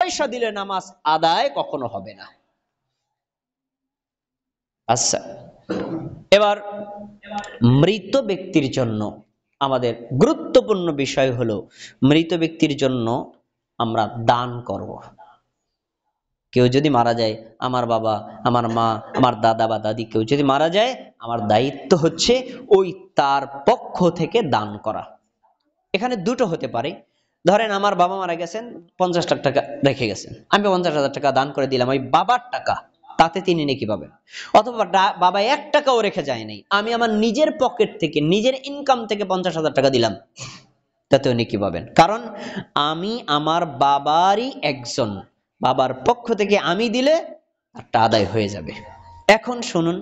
পয়সা দিলে নামাজ আদায় কখনো হবে না। আচ্ছা, এবার মৃত ব্যক্তির জন্য আমাদের গুরুত্বপূর্ণ বিষয় হলো, মৃত ব্যক্তির জন্য আমরা দান করব। কেউ যদি মারা যায়, আমার বাবা, আমার মা, আমার দাদা বা দাদি কেউ যদি মারা যায়, আমার দায়িত্ব হচ্ছে ওই তার পক্ষ থেকে দান করা। এখানে দুটো হতে পারে। ধরেন আমার বাবা মারা গেছেন, 50 লাখ টাকা রেখে গেছেন, আমি 50,000 টাকা দান করে দিলাম, ওই বাবার টাকা, তাতে তিনি নেকি পাবেন। অথবা বাবা 1 টাকাও রেখে যায় নাই, আমি আমার নিজের পকেট থেকে, নিজের ইনকাম থেকে 50,000 টাকা দিলাম, তাতেও নেকি পাবেন। কারণ আমি আমার বাবারই একজন, বাবার পক্ষ থেকে আমি দিলে একটা আদায় হয়ে যাবে। এখন শুনুন,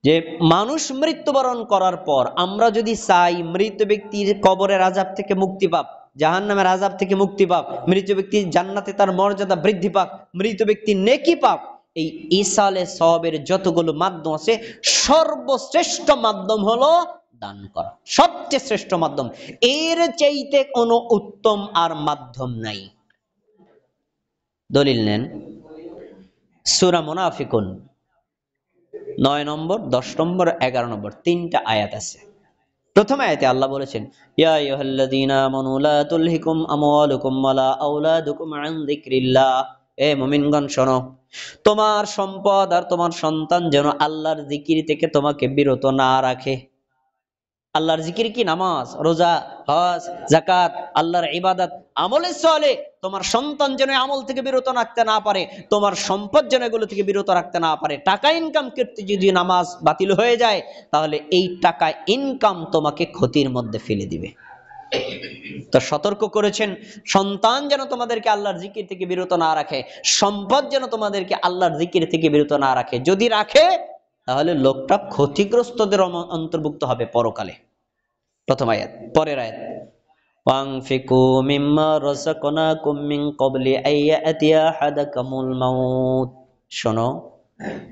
যে মানুষ মৃত্যুবরণ করার পর আমরা যদি চাই মৃত ব্যক্তির কবরের আযাব থেকে মুক্তি পাক, জাহান্নামের আযাব থেকে মুক্তি পাক, মৃত ব্যক্তি জান্নাতে তার মর্যাদা বৃদ্ধি পাক, মৃত ব্যক্তি নেকি পাক, এই ইসালে সওয়াবের যতগুলো মাধ্যম আছে, সর্বশ্রেষ্ঠ মাধ্যম হলো দান করা, সবচেয়ে শ্রেষ্ঠ মাধ্যম। এর চাইতে কোনো উত্তম আর মাধ্যম নাই। দলিল নেন, সূরা মুনাফিকুন 9 নম্বর, 10 নম্বর, 11 নম্বর, 3টা আয়াত আছে। প্রথম আয়াতে আল্লাহ বলেছেন, ইয়া আইয়ুহাল্লাযীনা আমানু লা তুলহিকুম আমওয়ালুকুম ওয়ালা আওলাদুকুম আন যিকরিল্লাহ। এ মুমিনগণ শোনো, তোমার সম্পদ আর তোমার সন্তান যেন আল্লাহর জিকির থেকে তোমাকে বিরত না রাখে। আল্লাহর জিকির কি? নামাজ, রোজা, হজ, যাকাত, আল্লাহর ইবাদত, আমলে সালেহ। তোমার সন্তান যেন আমল থেকে বিরত রাখতে না পারে, তোমার সম্পদ যেন এগুলো থেকে বিরত রাখতে না পারে। টাকা ইনকাম করতে যদি নামাজ বাতিল হয়ে যায়, তাহলে এই টাকা ইনকাম তোমাকে ক্ষতির মধ্যে ফেলে দিবে। তো সতর্ক করেছেন, সন্তান যেন তোমাদেরকে আল্লাহর জিকির থেকে বিরত না রাখে, সম্পদ যেন তোমাদেরকে আল্লাহর জিকির থেকে বিরত না রাখে। যদি রাখে, তাহলে লোকটা ক্ষতিগ্রস্তদের অন্তর্ভুক্ত হবে পরকালে। প্রথম আয়াত। পরের আয়াত, ওয়ানফিকু মিম্মা রাযাকনাকুম মিন ক্বাবলি আইয়াতিয়া আহাদাকুমুল মাউত। শোনো,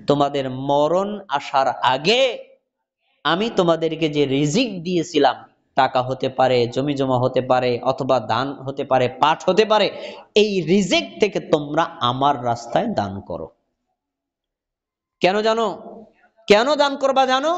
তোমাদের মরণ আসার আগে আমি তোমাদেরকে যে রিজিক দিয়েছিলাম, টাকা হতে পারে, জমি জমা হতে পারে, অথবা দান হতে পারে, পাঠ হতে পারে, এই রিজিক থেকে তোমরা আমার রাস্তায় দান করো। কেন জানো? কেন দান করবা জানো?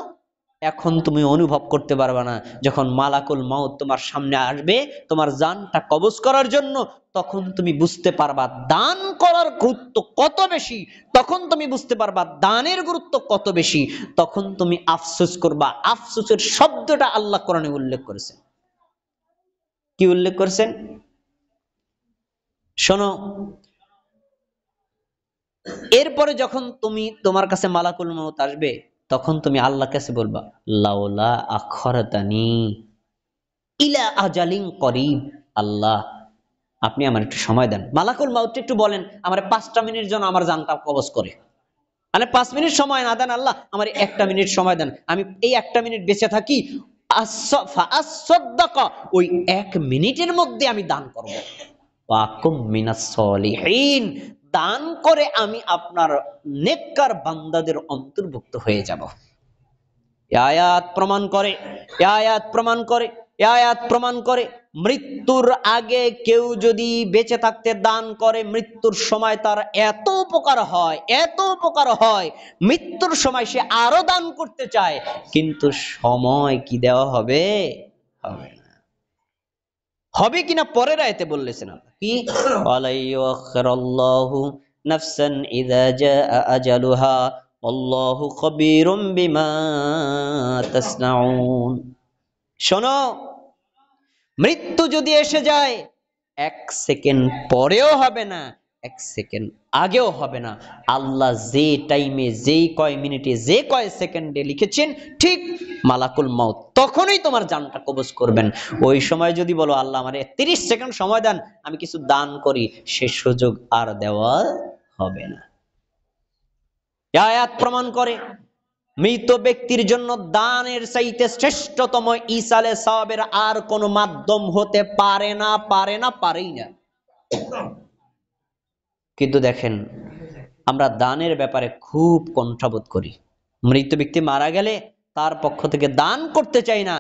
এখন তুমি অনুভব করতে পারবে না, যখন মালাকুল মাউত তোমার সামনে আসবে তোমার জানটা কবজ করার জন্য, তখন তুমি বুঝতে পারবা দান করার গুরুত্ব কত বেশি। তখন তুমি বুঝতে পারবা দানের গুরুত্ব কত বেশি। তখন তুমি আফসোস করবা। আফসোসের শব্দটা আল্লাহ কোরআনে উল্লেখ করেছেন। কি উল্লেখ করেছেন? শোনো, এরপরে যখন তোমার কাছে মালাকুল মাউত আসবে, তখন তুমি আল্লাহর কাছে বলবা, লাউলা আখরতানি ইলা আজালিন করিব। আল্লাহ, আপনি আমার একটু সময় দেন। মালাকুল মাউত একটু বলেন আমার 5টা মিনিট জন্য আমার জানটা কবজ করে। মানে 5 মিনিট সময় না দেন আল্লাহ, আমার 1টা মিনিট সময় দেন, আমি এই 1টা মিনিট বেঁচে থাকি, ওই 1 মিনিটের মধ্যে আমি দান করব। ওয়াকুম মিনাস সলিহিন, দান করে আমি আপনার নেককার বান্দাদের অন্তর্ভুক্ত হয়ে যাব। আয়াত প্রমাণ করে, আয়াত প্রমাণ করে মৃত্যুর আগে কেউ যদি বেঁচে থাকতে দান করে, মৃত্যুর সময় তার এত উপকার হয়, মৃত্যুর সময় সে আরো দান করতে চায়, কিন্তু সময় কি দেওয়া হবে? হবে না। হবে কিনা পরের আয়াতে বললেছেন কি, ওয়ালাইয়ুখিরাল্লাহু নাফসান ইযা জাআ আজালুহা আল্লাহু খবীরুম বিমা তাসনাউন। শোনো, মৃত্যু যদি এসে যায় 1 সেকেন্ড পরেও হবে না, 1 সেকেন্ড আগেও হবে না। আল্লাহ যে টাইমে, যেই কয় মিনিটে, যে কয় সেকেন্ডে লিখেছেন, ঠিক মালাকুল মাউত তখনই তোমার জানটা কবজ করবেন। ওই সময় যদি বলো আল্লাহ আমারে 30 সেকেন্ড সময় দেন, আমি কিছু দান করি, সে সুযোগ আর দেওয়া হবে না। আয়াত প্রমাণ করে মৃত ব্যক্তির জন্য দানের চাইতে শ্রেষ্ঠতম ইসালে সওয়াবের আর কোন মাধ্যম হতে পারেই না। কিন্তু দেখেন, আমরা দানের ব্যাপারে খুব কণ্ঠাবোধ করি। মৃত ব্যক্তি মারা গেলে তার পক্ষ থেকে দান করতে চাই না।